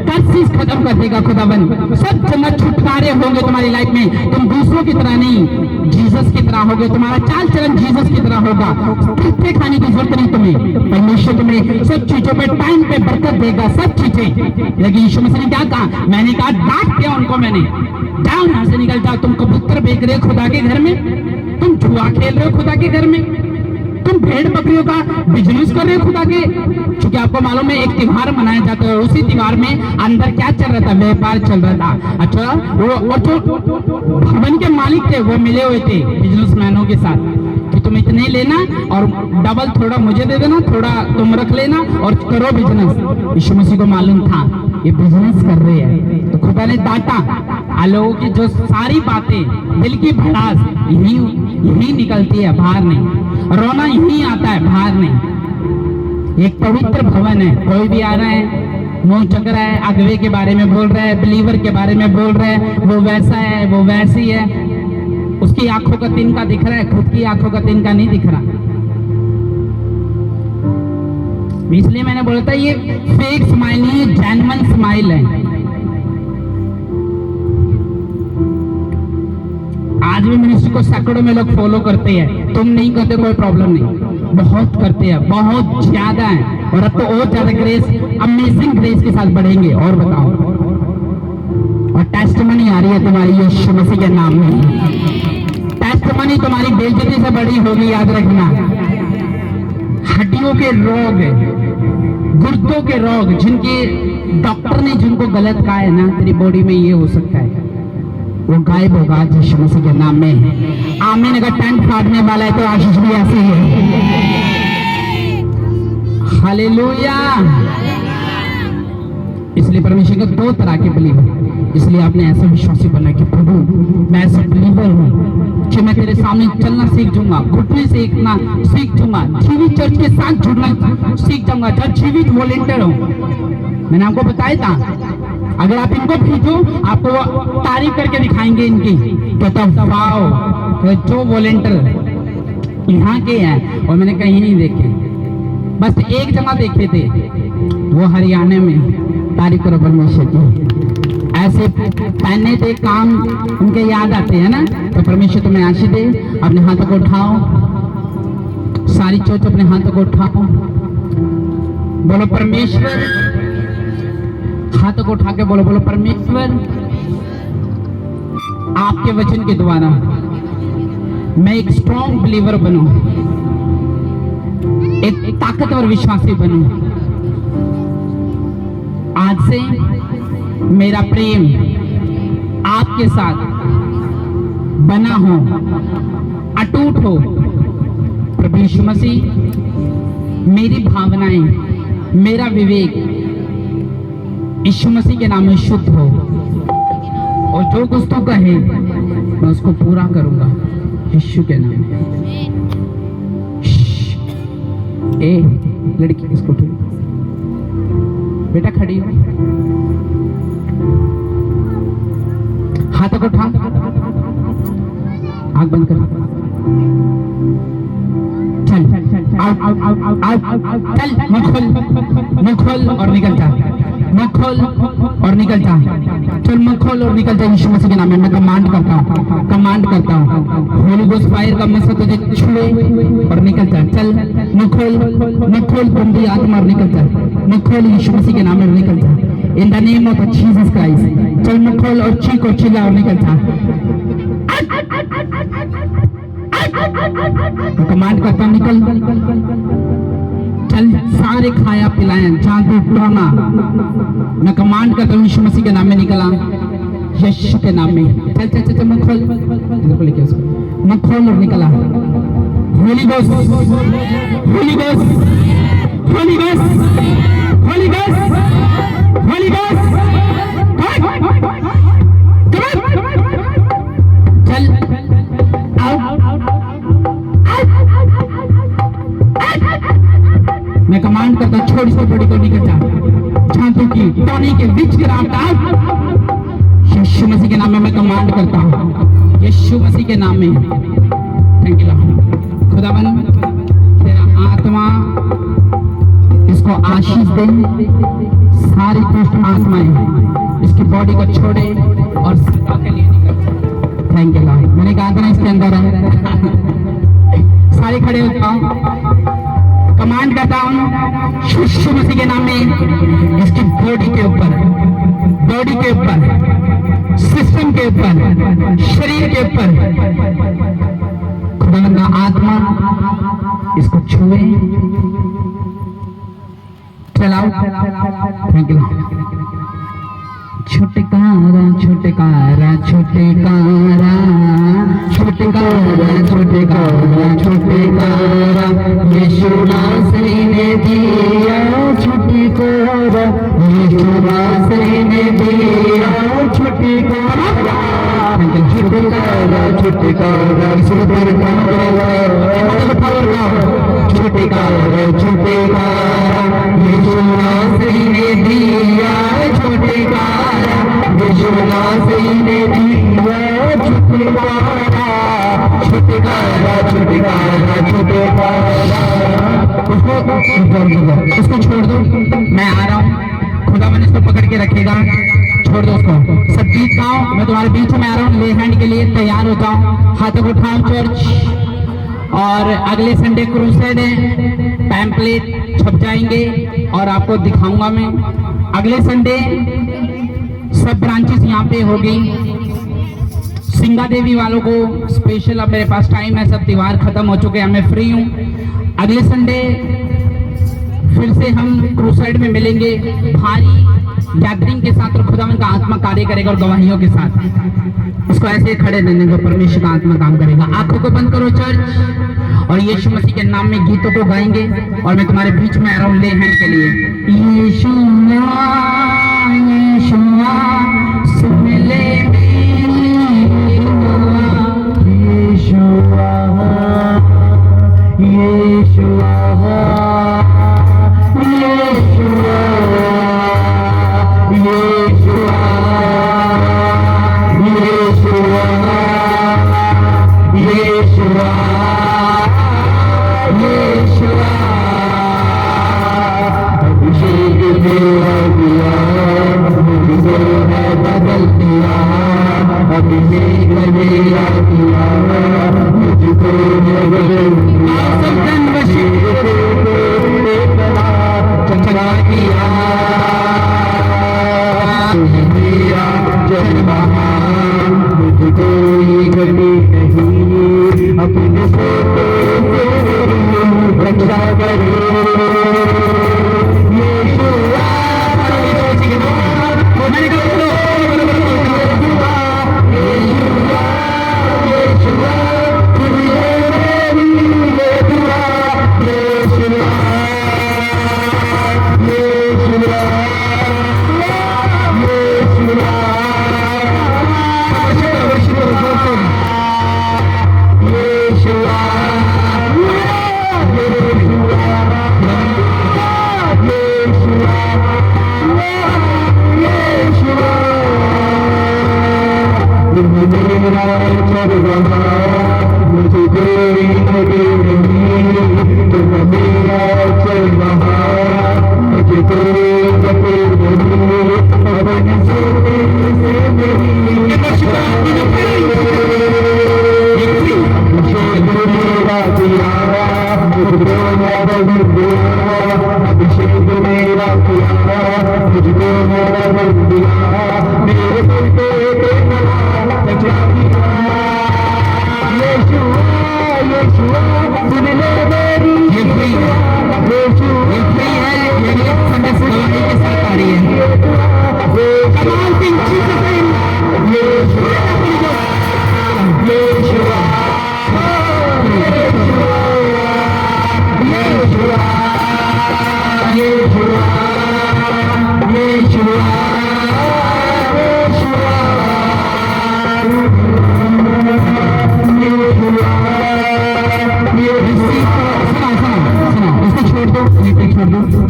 कर्ज खत्म कर देगा खुदावन। सब जन्नत छुटकारे होंगे तुम्हारी लाइफ में। तुम दूसरों की तरह नहीं, जीसस की तरह होगे। तुम्हारा चाल चलन जीसस की तरह होगा। धक्के खाने की जरूरत नहीं तुम्हें। परमेश्वर तुम्हें सब चीजों पे टाइम पे बरकत देगा, सब चीजें। लेकिन यीशु मसीह ने क्या कहा? मैंने कहा डांट दिया उनको, मैंने, जाओ यहां से निकल जाओ। तुम कबूतर बेच रहे हो खुदा के घर में, तुम जुआ खेल रहे हो खुदा के घर में, तुम भेड़ बकरियों का बिजनेस कर रहे हो खुदा के। क्योंकि आपको मालूम है एक त्योहार मनाया जाता है, उसी त्योहार में अंदर क्या चल रहा था? व्यापार चल रहा था। अच्छा, वो और जो भवन के मालिक थे वो मिले हुए थे बिजनेसमैनों के साथ कि तुम इतने लेना और डबल थोड़ा मुझे दे देना, थोड़ा तुम रख लेना और करो बिजनेस। यीशु मसीह को मालूम था ये बिजनेस कर रहे हैं, तो खुदा ने डांटा। लोगों की जो सारी बातें, दिल की भड़ास यही निकलती है, बाहर नहीं। रोना यही आता है, बाहर नहीं। एक पवित्र भवन है, कोई भी आ रहा है, मुंह चक रहा है, अगवे के बारे में बोल रहा है, बिलीवर के बारे में बोल रहा है, वो वैसा है, वो वैसी है। उसकी आंखों का तिनका दिख रहा है, खुद की आंखों का तिनका नहीं दिख रहा। इसलिए मैंने बोला था ये फेक स्माइल नहीं है, जेन्युइन स्माइल है। आज भी मिनिस्ट्री को सैकड़ों में लोग फॉलो करते हैं, तुम नहीं करते कोई प्रॉब्लम नहीं। बहुत करते हैं, बहुत ज्यादा है, और अब तो और ज्यादा ग्रेस, अमेजिंग ग्रेस के साथ बढ़ेंगे। और बताओ, और टेस्टमनी आ रही है तुम्हारी यीशु मसीह के नाम में। टेस्टमनी तुम्हारी बेइज्जती से बड़ी होगी, याद रखना। हड्डियों के रोग, गुर्दों के रोग, जिनके डॉक्टर ने जिनको गलत कहा है ना तेरी बॉडी में ये हो सकता है, वो गायब होगा यीशु मसीह के नाम में। आमीन। अगर टेंट फाड़ने वाला है तो आशीष भी ऐसी है। हालेलुया। इसलिए परमेश्वर के दो तरह के बिलीवर, इसलिए आपने ऐसा विश्वासी बना कि प्रभु मैं ऐसा बिलीवर हूँ कि मैं तेरे सामने चलना सीख जाऊंगा, घुटने सीखना सीख जाऊंगा, जीवित चर्च के साथ जुड़ना सीख जाऊंगा, जब जीवित वॉलेंटियर हो। मैंने आपको बताया था, अगर आप इनको भेजो आपको वो तारीफ करके दिखाएंगे इनकी, कहता वाओ जो वॉलेंटियर यहाँ के हैं और मैंने कहीं नहीं देखे, बस एक जगह देखे थे, वो हरियाणा में। तारीफ करो परमेश्वर की। ऐसे पहने थे काम उनके याद आते हैं ना, तो परमेश्वर तुम्हें आशीष दे। अपने हाथों को उठाओ, सारी चोट अपने हाथों को उठाओ, बोलो परमेश्वर। हाथों को उठा के बोलो, बोलो परमेश्वर, आपके वचन के द्वारा मैं एक स्ट्रॉन्ग बिलीवर बनूं, एक ताकतवर विश्वासी बनूं। आज से मेरा प्रेम आपके साथ बना हो, अटूट हो। प्रभु यीशु मसीह, मेरी भावनाएं, मेरा विवेक यीशु मसीह के नाम में शुद्ध हो, और जो कुछ तू कहे मैं उसको पूरा करूंगा यीशु के नाम में। ए लड़की, इसको उठो बेटा, खड़ी हो, हाथों को उठा, आंख बंद कर, चल चल, मुंह खोल और निकल जा, मुंह खोल और निकल जा, चल मुंह खोल और निकल जा यीशु मसीह के नाम में। मैं कमांड करता हूँ, कमांड करता हूँ, होली गोस्ट फायर का मसा तुझे छुए और निकल जा। चल मुंह खोल बंदी आत्मा और निकल जा, मुंह खोल यीशु मसीह के नाम में निकल जा, in the name of Jesus Christ. चल मुंह खोल और चीख और चिल्ला और निकल जा। मैं कमांड करता हूँ, निकल। चल सारे खाया पिलाया जादू टोना, मैं कमांड करता हूँ यीशु मसीह के नाम में, निकला यीशु के नाम में। चल चल चल, मुंह खोल, लेके उसको मुंह खोल और निकला। Holi ghost, Holi ghost, Holi ghost, Holi ghost, Holi ghost, चल आओ। मैं कमांड करता हूँ, छोड़ इसको, बॉडी को निकल जा, छातों की टोनी के बीच गिरावट यीशु मसीह के नाम में मैं कमांड करता हूँ, यीशु मसीह के नाम में। थैंक यू खुदावन, तेरा आत्मा इसको आशीष दे, सारी दुष्ट आत्माएं इसकी बॉडी को छोड़े और सदा के लिए निकल। Thank you Lord. मैंने कहा था ना इसके अंदर है। सारे खड़े हो जाओ, कमांड करता हूँ यीशु मसीह के नाम में, इसकी बॉडी के ऊपर, बॉडी के ऊपर, सिस्टम के ऊपर, शरीर के ऊपर खुदा का आत्मा इसको छुए। चलाओ। Thank you. छुटकारा छुटकारा छुटकारा छुटकारा छुटकारा छुटकारा यीशु मसीह ने दिया छुटकारा, यीशु मसीह ने दिया छुटकारा, छुटकारा छुटकारा छुटकारा छुटकारा यीशु मसीह ने दिया छुटकारा, यीशु मसीह ने दिया छुटकारा, छुटकारा छुटकारा छुटकारा। उसको छोड़ दो, मैं आ रहा हूँ। खुदा मन इसको पकड़ के रखेगा, छोड़ दो उसको। सब गीत गाओ, मैं तुम्हारे बीच में आ रहा हूँ। ले हैंड के लिए तैयार हो जाओ, हाथों को उठाओ चर्च, और अगले संडे क्रूसेड है, पैम्पलेट छप जाएंगे और आपको दिखाऊंगा मैं। अगले संडे सब ब्रांचेस यहाँ पे होगी। सिंगा देवी वालों को स्पेशल, अब मेरे पास टाइम है, सब त्योहार खत्म हो चुके हैं, मैं फ्री हूँ। अगले संडे फिर से हम क्रूसाइड में मिलेंगे भारी गैदरिंग के साथ, और खुदावन का आत्मा कार्य करेगा और गवाहियों के साथ। उसको ऐसे खड़े रहने को, परमेश्वर का आत्मा काम करेगा। आंखों को बंद करो चर्च, और यीशु मसीह के नाम में गीतों को गाएंगे। और मैं तुम्हारे बीच में आ रहा हूँ ले हैंड के लिए। यीशुआ यीशुआ सुन ले मेरी दुआ, यीशुआ यीशुआ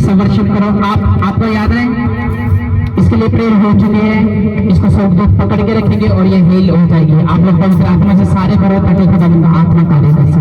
संवर्षण करो। आपको याद है इसके लिए प्रेयर हो चुकी है। इसको सब लोग पकड़ के रखेंगे और ये हील हो जाएगी। आप लोग पवित्र आत्मा से सारे करो ताकि खुदा का आत्मा कार्य कर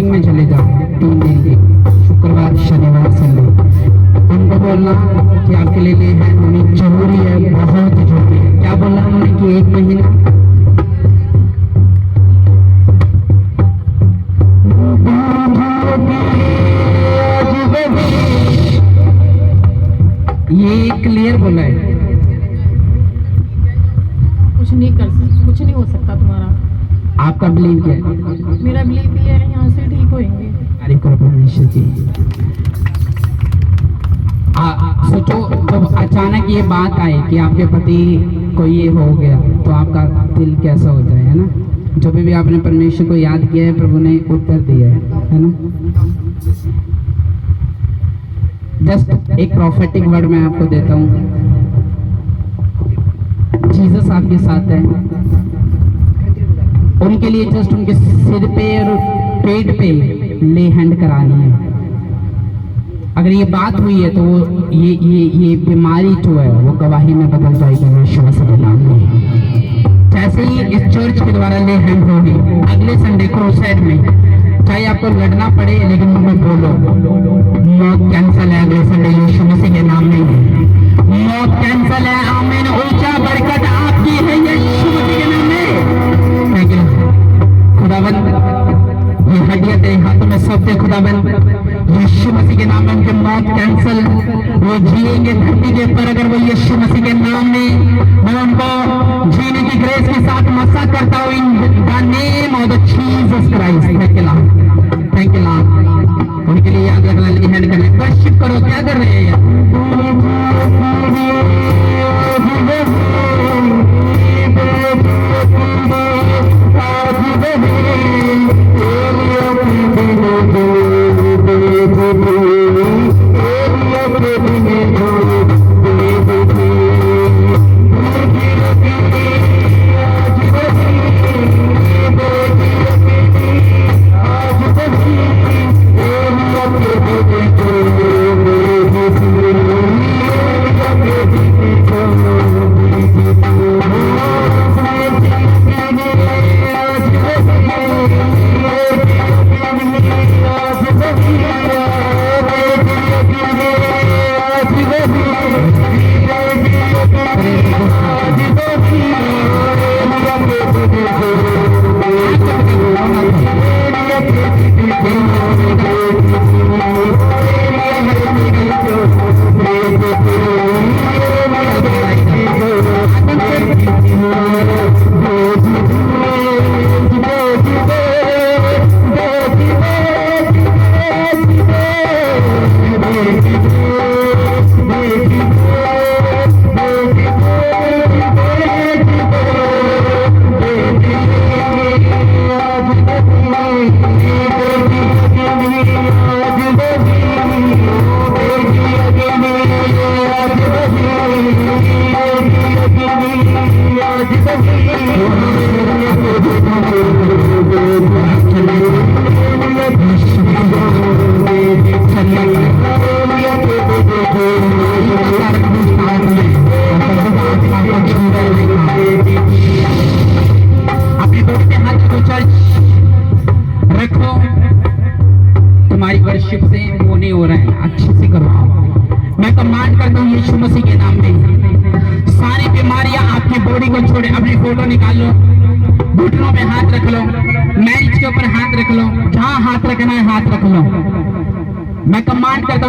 में चले जाओ 3 दिन के, शुक्रवार शनिवार संडे। कुछ नहीं हो सकता तुम्हारा। आपका बिलीव क्या है? मेरा बिलीव ये है यहाँ से ठीक होएंगे। अरे करो परमेश्वर जी। सोचो जब अचानक ये बात आए कि आपके पति को ये हो गया तो आपका दिल कैसा होता है ना? जब भी आपने परमेश्वर को याद किया है प्रभु ने उत्तर दिया है ना? जस्ट एक प्रॉफेटिक वर्ड मैं आपको देता हूँ। जीसस आपके साथ है, उनके लिए जस्ट उनके सिर पे और पेट पे ले हैंड करानी है। अगर ये बात हुई है तो वो ये बीमारी जो है वो गवाही में बदल जाएगी यीशु मसीह के नाम में। जैसे ही इस चर्च के द्वारा ले हैंड होगी अगले संडे क्रूसेड में, चाहे आपको लड़ना पड़े लेकिन मुझे बोलो मौत कैंसल है अगले संडे यीशु मसीह के नाम में। मौत कैंसल है। आमीन। ऊंचा बरकत आपकी है यीशु मसीह के नाम में। थैंक यू खुदावंद। ये हड्डियां तेरे हाथों में सौंप दे खुदावंद, यीशु मसीह के नाम में उनकी मौत कैंसल। वो जिएंगे धरती के ऊपर अगर वो यीशु मसीह के नाम में। मैं उनको जीने की ग्रेस के साथ मसा करता हूँ in the name of the Jesus Christ. Thank you Lord, thank you Lord. उनके लिए याद रखना, हैंड करना, वर्शिप करो। क्या कर रहे हैं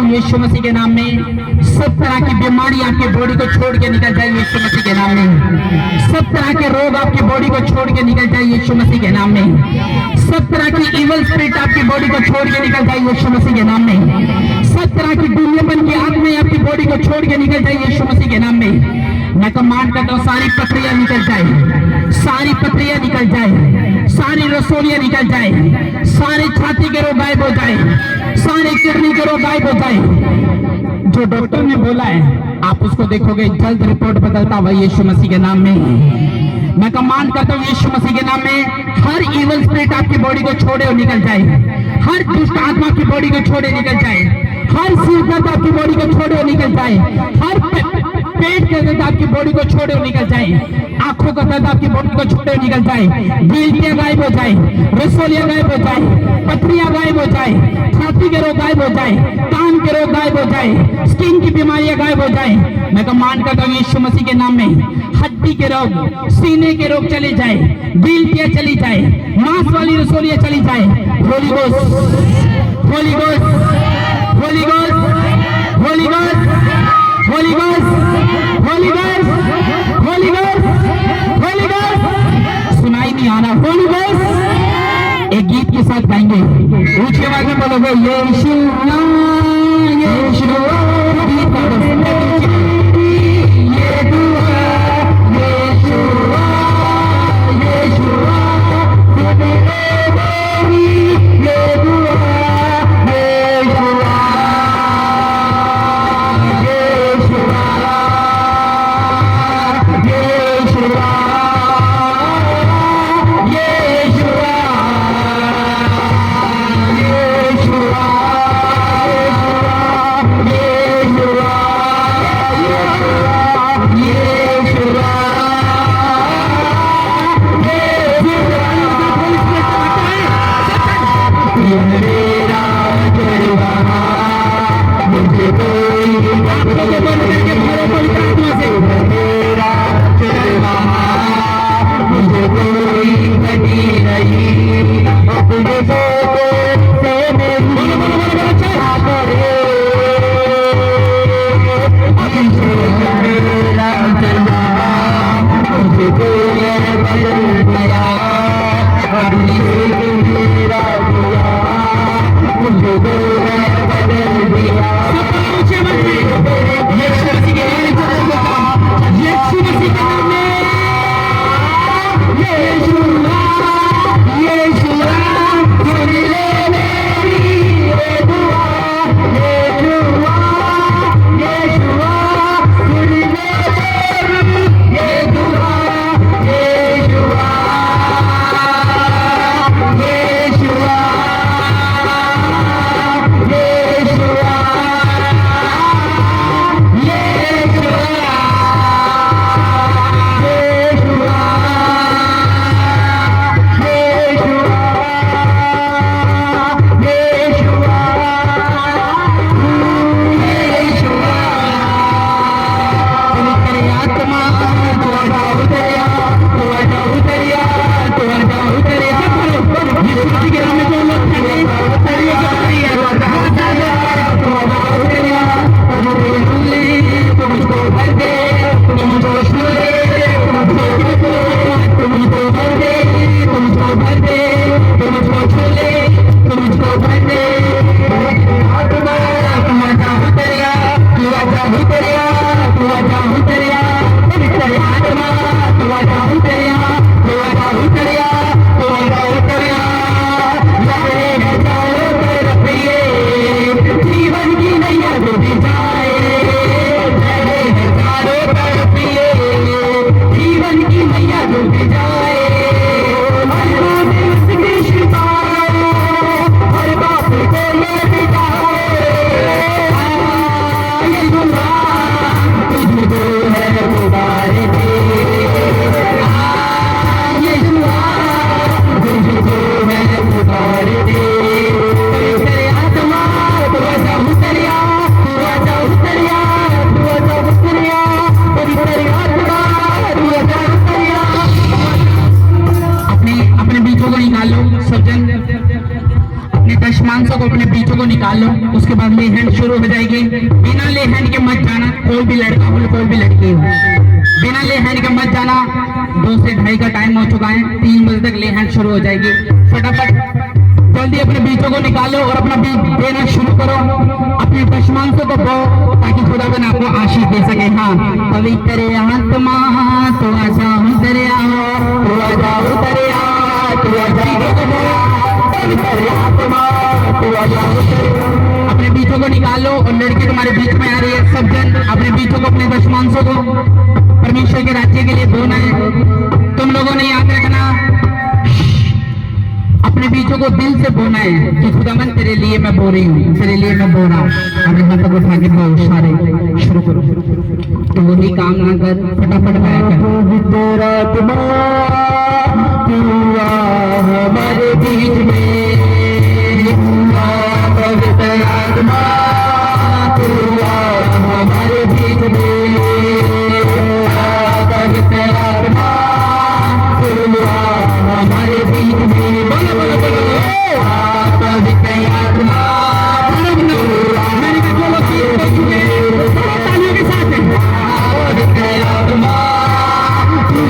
यीशु मसीह के नाम में। सब तरह की बीमारी आपकी बॉडी को छोड़ के निकल जाए यीशु मसीह के नाम में। सब तरह के रोग आपकी बॉडी को छोड़ के निकल जाए यीशु मसीह के नाम में। सब तरह की इवल स्पिरिट आपकी बॉडी को छोड़ के निकल जाए यीशु मसीह के नाम में। सब तरह की दुनियापन की आत्माएं आपकी बॉडी को छोड़ के निकल जाए यीशु मसीह के नाम में। मैं कमांड करता हूँ सारी पथरियां निकल जाए, सारी पथरियां निकल जाए, सारी रसोलियां निकल जाए, सारे छाती के रोग गायब हो जाए, सारे किडनी के रोग गायब हो जाए। जो डॉक्टर ने बोला है आप उसको देखोगे जल्द रिपोर्ट बदलता हुआ यीशु मसीह के नाम में। मैं कमांड करता हूँ यीशु मसीह के नाम में हर इवल स्पिरिट आपकी बॉडी को छोड़े और निकल जाए, हर दुष्ट आत्मा की बॉडी को छोड़े निकल जाए, हर सिर दर्द आपकी बॉडी को छोड़े और निकल जाए, हर पेट का दर्द आपकी बॉडी को छोड़े और निकल जाए, आंखों का दर्द आपकी बॉडी को छोड़े और निकल जाए, गिल्टियां गायब हो जाए, रसोलियां गायब हो जाए, पथरियां गायब हो जाए, छाती के रोग गायब हो जाए, कान के रोग गायब हो जाए, स्किन की बीमारियां गायब हो जाए। मैं कमांड करता हूँ यीशु मसीह के नाम में हड्डी के रोग, सीने के रोग चले जाए, गिल्टियां चली जाए, मांस वाली रसोलियां चली जाए। Holi ghost, Holi ghost, Holi ghost, Holi ghost, Holi ghost, Holi ghost, Holi ghost, Holi ghost. बोलो वो यीशुआ यीशुआ ये दुआ यीशुआ यीशुआ ये दुआ मांसों को अपने बीचों को निकाल लो। उसके बाद ले हैंड शुरू हो जाएगी। बिना ले हैंड के मत जाना, कोई भी लड़का हो कोई भी लड़की हो, बिना ले हैंड के मत जाना। 2 से 2:30 का टाइम हो चुका है, 3 बजे तक ले हैंड शुरू हो जाएगी। फटाफट जल्दी अपने बीचों को निकालो और अपना बीज देना शुरू करो। अपने पशमांसों को बो ताकि खुदावन आपको आशीष दे सके। हाँ, पवित्र आत्मा तो आजा उतर आओ, तो आजा उतर आओ, तो आजा पवित्र आत्मा तो आजा उतर आओ। अपने बीचों को निकालो और लड़की तुम्हारे बीच में आ रही है। सब जन अपने बीचों को, अपने पशमांसों को परमेश्वर के राज्य के लिए बोना है। तुम लोगों ने याद रखना, अपने बीचों को दिल से बोना है कि खुदावन तेरे लिए मैं बो रही हूँ, तेरे लिए मैं बो रहा हूँ। अब यहाँ तक उठा के बहुत सारे शुरू करो। तो वही काम ना कर, फटाफट गाया कर। हमारे बीच में हमारे बीच में हमारे बीच में बोलो बोलो बोलो पवित्र आत्मा तालियों के साथ पवित्र आत्मा तू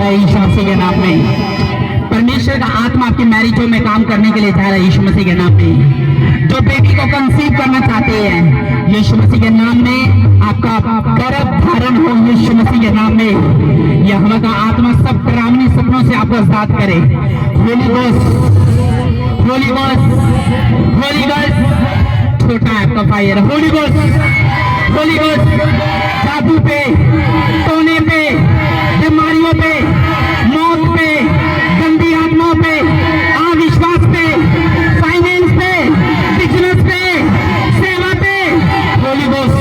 रहा है यीशु मसीह के नाम में। परमेश्वर का आत्मा आपकी मैरिजों में काम करने के लिए जा रहा है यीशु मसीह के नाम में। जो बेटी को कंसीव करना चाहते हैं यीशु मसीह के नाम में, आपका गर्भ धारण हो यीशु मसीह के नाम में। यहोवा का आत्मा सब डरावनी सपनों से आपको आजाद करे। Holi ghost, Holi ghost, Holi ghost, छोटा है आपका fire. Holi ghost, Holi ghost, जादू पे, टोने पे, बीमारियों पे, मौत पे, गंदी आत्माओं पे, अविश्वास पे, फाइनेंस पे, बिजनेस पे, सेवा पे, Holi ghost,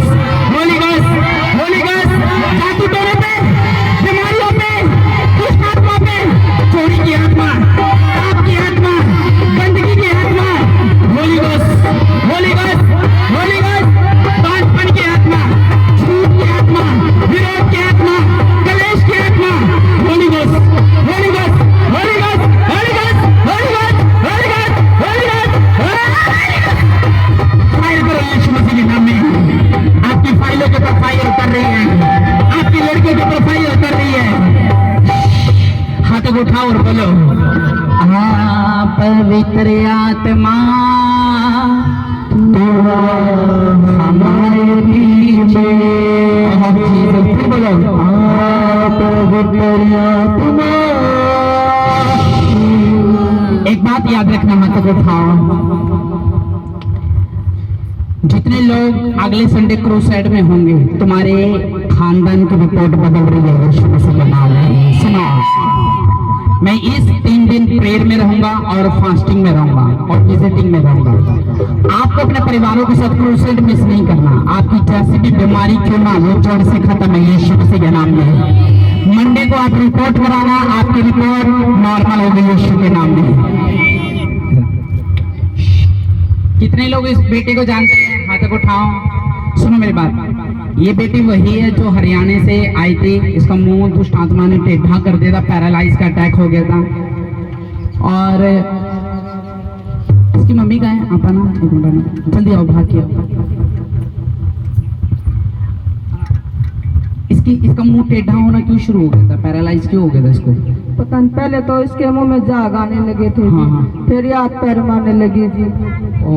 Holi ghost, Holi ghost, जादू टोने पे, बीमारियों पे, दुष्ट आत्मा पे, चोरी की आत्मा, पाप की आत्मा, गंदगी की आत्मा, Holi ghost, Holi ghost, Holi ghost, बांझपन की आत्मा, झूठ की आत्मा, विरोध की आत्मा, कलेश की आत्मा, Holi ghost, Holi ghost, Holi ghost, Holi ghost, Holi ghost, Holi ghost, Holi ghost, fire करो यीशु मसीह के नाम में। आपकी फाइलों के ऊपर फायर उतर रही है, आपकी लड़कियों के ऊपर फायर उतर रही है। हाथों को उठाओ और बोलो, हाँ पवित्र आत्मा तू हमारे बीच में। फिर बोलो, हाँ पवित्र आत्मा। एक बात याद रखना, हाथों को उठाओ। जितने लोग अगले संडे क्रूसाइड में होंगे, तुम्हारे खानदान की रिपोर्ट बदल रही है यीशु मसीह के नाम में। सुनो, मैं इस 3 दिन प्रेयर में रहूंगा और फास्टिंग में रहूंगा और विजिटिंग में रहूंगा। आपको अपने परिवारों के साथ क्रूसाइड मिस नहीं करना। आपकी जैसी भी बीमारी क्यों ना हो, जड़ से खत्म है यीशु मसीह के नाम में। मंडे को आप रिपोर्ट कराना, आपकी रिपोर्ट नॉर्मल होगी यीशु के नाम में। कितने लोग इस बेटे को जानते हैं? हाथों को उठाओ। सुनो मेरी बात, ये बेटी वही है जो हरियाणा से आई थी। इसका मुंह दुष्ट आत्मा ने टेढ़ा कर दिया था, पैरालाइज का अटैक हो गया था। और इसकी मम्मी का है, आप आना एक मिनट, जल्दी आओ, भाग के आओ। इसका मुंह टेढ़ा होना क्यों शुरू हो गया था? पैरालाइज क्यों हो गया था इसको? पता नहीं, पहले तो इसके मुंह में झाग आने लगे थे। हाँ। फिर ये हाथ पैर मारने लगी जी। ओ,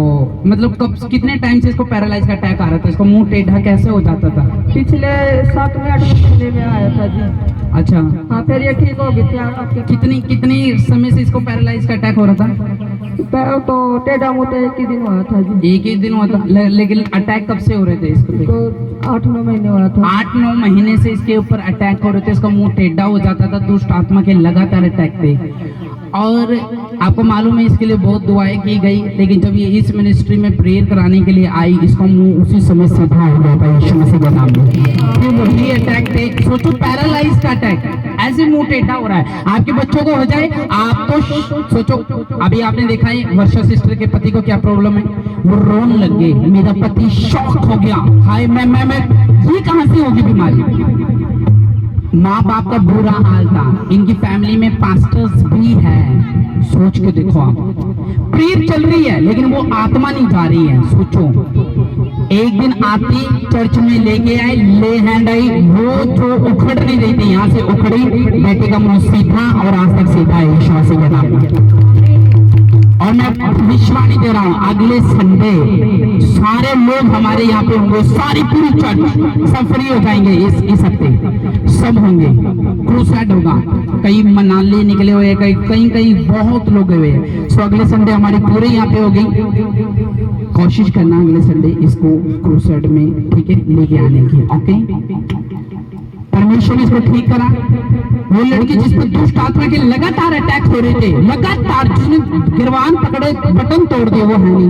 मतलब कब, कितने टाइम से इसको पैरालाइज का अटैक आ रहा था? इसको मुंह टेढ़ा कैसे हो जाता था? पिछले 7-8 महीने में आया था जी। अच्छा, हाँ, फिर ये ठीक हो गई थी। कितनी समय से इसको पैरालाइज का अटैक हो रहा था? तो टेढ़ा मुँह तो एक ही दिन हुआ था जी। एक ही दिन हुआ था, लेकिन अटैक कब से हो रहे थे इसको? तो 8-9 महीने हुआ था। 8-9 महीने से इसके ऊपर अटैक हो रहे थे। इसका मुंह टेढ़ा हो जाता था, दुष्ट आत्मा के लगातार अटैक थे। और आपको मालूम है इसके लिए बहुत दुआएं की गई, लेकिन जब ये इस मिनिस्ट्री में प्रेयर कराने के लिए आई, इसका मुंह उसी समय सीधा हो गया था यीशु मसीह के नाम में। फिर वही अटैक थे। सोचो, पैरालाइज का अटैक, ऐसे मुंह टेढ़ा हो रहा है। आपके बच्चों को हो जाए, आप तो सोचो। अभी आपने देखा है वर्षा सिस्टर के पति को क्या प्रॉब्लम है, वो रोने लग गए, मेरा पति शॉक हो गया, हाय मैं ये कहां से होगी बीमारी? माँ बाप का बुरा हाल था। इनकी फैमिली में पास्टर्स भी हैं। सोच के देखो, आप प्रेयर चल रही है लेकिन वो आत्मा नहीं जा रही है। सोचो, एक दिन आती चर्च में लेके आए, ले हैंड आई, वो जो उखड़ नहीं रही थी, यहाँ से उखड़ी, बेटे का मुंह सीधा और आज तक सीधा है यीशु मसीह के नाम में। और मैं भविष्यवाणी दे रहा हूँ, अगले संडे सारे लोग हमारे यहाँ पे होंगे, सारी पूरी चर्च सब फ्री हो जाएंगे। इस हफ्ते सब होंगे, क्रूसाइड होगा। कई मनाली निकले हुए, कहीं बहुत लोग हुए हैं। सो अगले संडे हमारी पूरे यहाँ पे होगी। कोशिश करना अगले संडे इसको क्रूसाइड में, ठीक है, लेके आने की। ओके, परमेश्वर ने इसको ठीक करा। वो लड़की जिस पर दुष्ट आत्मा के लगातार अटैक हो रहे थे, लगातार, जिसने गिरवान पकड़े बटन तोड़ दिए, वो है नहीं,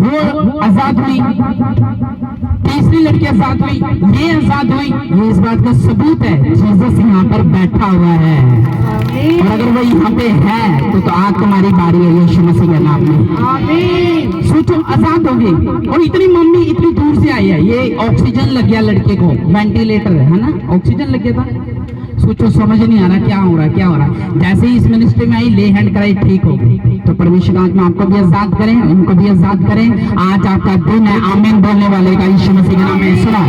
वो आजाद हुई। तीसरी लड़की आजाद हुई, ये आजाद हुई। ये इस बात का सबूत है, जीसस यहाँ पर बैठा हुआ है। और अगर वो यहाँ पे है तो आज तुम्हारी बारी है यीशु मसीह के नाम में। आमीन। सोचो, आजाद हो गई। और इतनी मम्मी इतनी दूर से आई है, ये ऑक्सीजन लग गया लड़के को, वेंटिलेटर है ना, ऑक्सीजन लग गया था। सोचो, समझ नहीं आ रहा क्या हो रहा है। जैसे ही इस मिनिस्ट्री में आई, ले हैंड कराई, ठीक हो गई। तो परमेश्वर आत्मा आपको भी आजाद करें, उनको भी आजाद करें। आज आपका दिन है आमीन बोलने वाले का यीशु मसीह के नाम में। सुनो,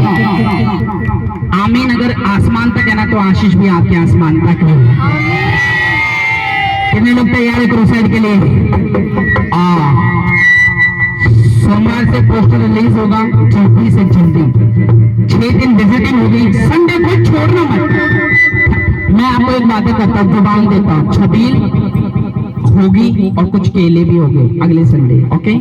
आमीन। अगर आसमान तक है ना तो आशीष भी आपके आसमान तक है। कितने लोग तैयार है क्रूसाइड के लिए? सोमवार से पोस्टर रिलीज होगा, जल्दी से जल्दी 6 दिन विजिटिंग होगी, संडे को छोड़ना मत। मैं आपको एक बात करता हूँ, जुबान देता हूँ, छबील होगी और कुछ केले भी होंगे अगले संडे। ओके।